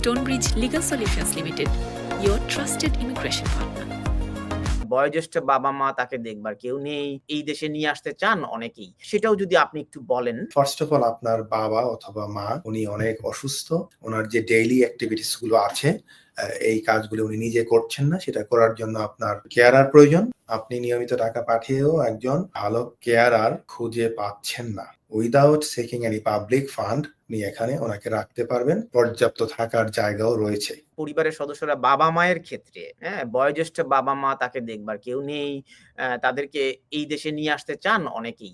Stonebridge Legal Solutions Limited, your trusted immigration partner. বয়োজ্যেষ্ঠ বাবা-মা তাকে দেখবার কেউ নেই। এই দেশে নিয়ে আসতে চান অনেকেই। সেটাও যদি আপনি একটু বলেন। ফার্স্ট অফ অল আপনার বাবা অথবা মা উনি অনেক অসুস্থ। উনার যে ডেইলি অ্যাক্টিভিটিস গুলো আছে এই কাজগুলো উনি নিজে করছেন না। সেটা করার জন্য আপনার কেয়ারার প্রয়োজন। আপনি নিয়মিত টাকা পাঠিয়েও একজন ভালো কেয়ারার খুঁজে পাচ্ছেন না। Without seeking any public fund আপনি এখানে ওনাকে রাখতে পারবেন। পর্যাপ্ত থাকার জায়গাও রয়েছে। পরিবারের সদস্যরা বাবা-মায়ের ক্ষেত্রে, বয়োজ্যেষ্ঠ বাবা-মা তাকে দেখবার কেউ নেই। তাদেরকে এই দেশে নিয়ে আসতে চান অনেকেই।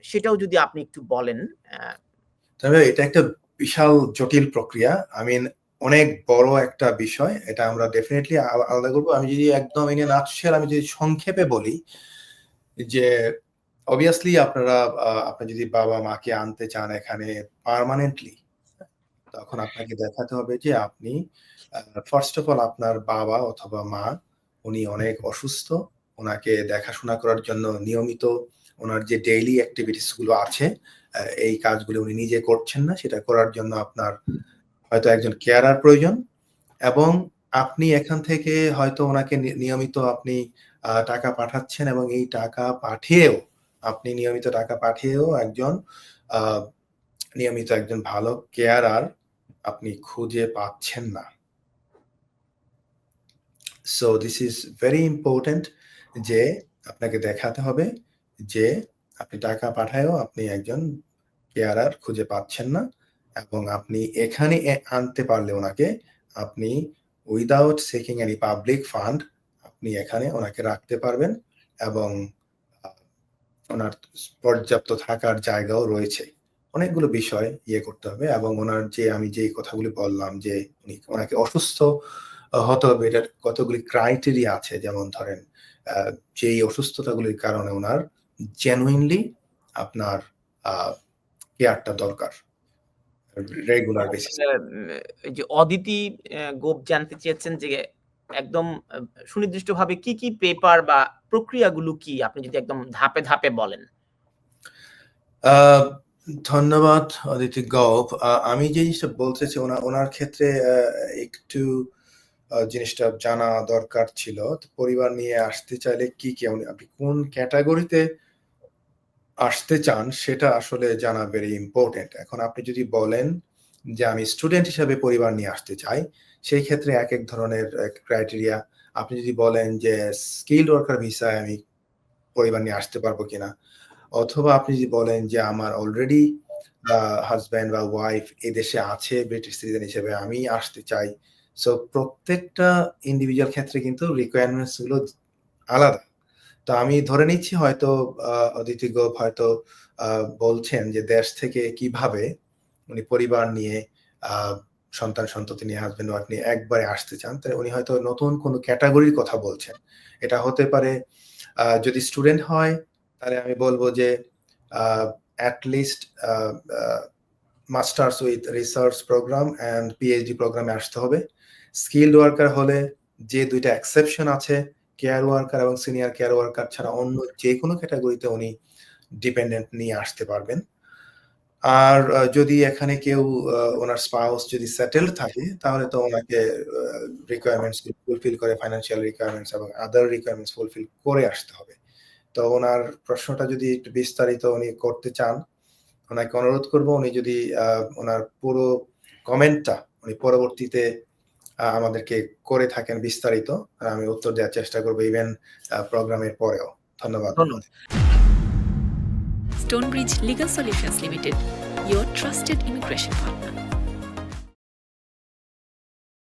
সেটাও যদি আপনি একটু বলেন। তবে এটা একটা বিশাল জটিল প্রক্রিয়া। অনেক বড় একটা বিষয়। এটা আমরা ডেফিনিটলি আলাদা করব। আমি যদি একদম ইন এ নাটশেল আমি যদি সংক্ষেপে বলি যে obviously আপনি যদি বাবা-মাকে আনতে চান এখানে পার্মানেন্টলি, তখন আপনাকে দেখাতে হবে যে আপনি ফার্স্ট অফ অল আপনার বাবা অথবা মা উনি অনেক অসুস্থ। উনাকে দেখাশোনা করার জন্য নিয়মিত ওনার যে ডেইলি অ্যাক্টিভিটিস গুলো আছে এই কাজগুলো উনি নিজে করছেন না। সেটা করার জন্য আপনার হয়তো একজন কেয়ারার প্রয়োজন এবং আপনি এখান থেকে হয়তো ওনাকে নিয়মিত আপনি টাকা পাঠাচ্ছেন এবং এই টাকা পাঠিয়েও আপনি নিয়মিত টাকা পাঠিয়েও নিয়মিত একজন ভালো কেয়ারার আপনি খুঁজে পাচ্ছেন না। So this is very important যে আপনাকে দেখাতে হবে যে আপনি টাকা পাঠায়ও আপনি একজন কেয়ারার খুঁজে পাচ্ছেন না এবং আপনি এখানে আনতে পারলে ওনাকে আপনি without seeking any public fund আপনি এখানে ওনাকে রাখতে পারবেন এবং ওনার পর্যাপ্ত থাকার জায়গাও রয়েছে। অনেকগুলো বিষয় করতে হবে এবং ওনার যে আমি যে কথাগুলি বললাম যে ওনাকে অসুস্থ হতে হবে এটার কতগুলি ক্রাইটেরিয়া আছে। যেমন ধরেন যেই অসুস্থতাগুলির কারণে ওনার জেনুইনলি আপনার কেয়ারটা দরকার রেগুলার বেসিসে। যে অদিতি গোপ জানতে চেয়েছেন যে একদম সুনির্দিষ্টভাবে কি কি পেপার বা প্রক্রিয়াগুলো কি আপনি যদি একদম ধাপে ধাপে বলেন। ধন্যবাদ অদিতি গোপ। আমি যে জিনিসটা বলতে চাই ওনার ক্ষেত্রে একটু জিনিসটা জানা দরকার ছিল। পরিবার নিয়ে আসতে চাইলে কি আপনি কোন ক্যাটাগরিতে আসতে চান সেটা আসলে জানা ভেরি ইম্পর্টেন্ট। এখন আপনি যদি বলেন যে আমি স্টুডেন্ট হিসেবে পরিবার নিয়ে আসতে চাই, সেই ক্ষেত্রে এক ধরনের ক্রাইটেরিয়া। আপনি যদি বলেন যে স্কিলড ওয়ার্কার ভিসায় আমি পরিবার নিয়ে আসতে পারবো কিনা, অথবা আপনি যদি বলেন যে আমার অলরেডি হাজব্যান্ড বা ওয়াইফ এদেশে আছে ব্রিটিশ সিটিজেন হিসেবে আমি আসতে চাই। সো প্রত্যেকটা ইন্ডিভিজুয়াল ক্ষেত্রে কিন্তু রিকোয়ারমেন্টস গুলো আলাদা। তো আমি ধরে নিচ্ছি হয়তো অদিতি গোপ হয়তো বলছেন যে দেশ থেকে কিভাবে উনি পরিবার নিয়ে সন্তান সন্ততি নিয়ে হাজবেন্ড ওয়াইফ নিয়ে একবারে আসতে চান। তাই উনি হয়তো নতুন কোনো ক্যাটাগরির কথা বলছেন। এটা হতে পারে যদি স্টুডেন্ট হয় তাহলে আমি বলবো যে at least masters with research programme and PhD প্রোগ্রামে আসতে হবে। স্কিলড ওয়ার্কার হলে যে দুইটা এক্সেপশন আছে, কেয়ার ওয়ার্কার এবং সিনিয়র কেয়ার ওয়ার্কার ছাড়া অন্য যে কোনো ক্যাটাগরিতে উনি ডিপেন্ডেন্ট নিয়ে আসতে পারবেন। আর যদি এখানে কেউ ওনার স্পাউস যদি সেটেলড থাকে তাহলে তো ওনাকে রিকোয়ারমেন্টস ফুলফিল করে ফাইন্যান্সিয়াল রিকোয়ারমেন্টস এবং আদার রিকোয়ারমেন্টস ফুলফিল করে আসতে হবে। তো ওনার প্রশ্নটা যদি একটু বিস্তারিত উনি করতে চান, ওনাকে অনুরোধ করব উনি যদি ওনার পুরো কমেন্টটা উনি পরবর্তীতে আমাদেরকে করে থাকেন বিস্তারিত, আমি উত্তর দেওয়ার চেষ্টা করব ইভেন প্রোগ্রামের পরেও। ধন্যবাদ। Stonebridge Legal Solutions Limited, your trusted immigration partner.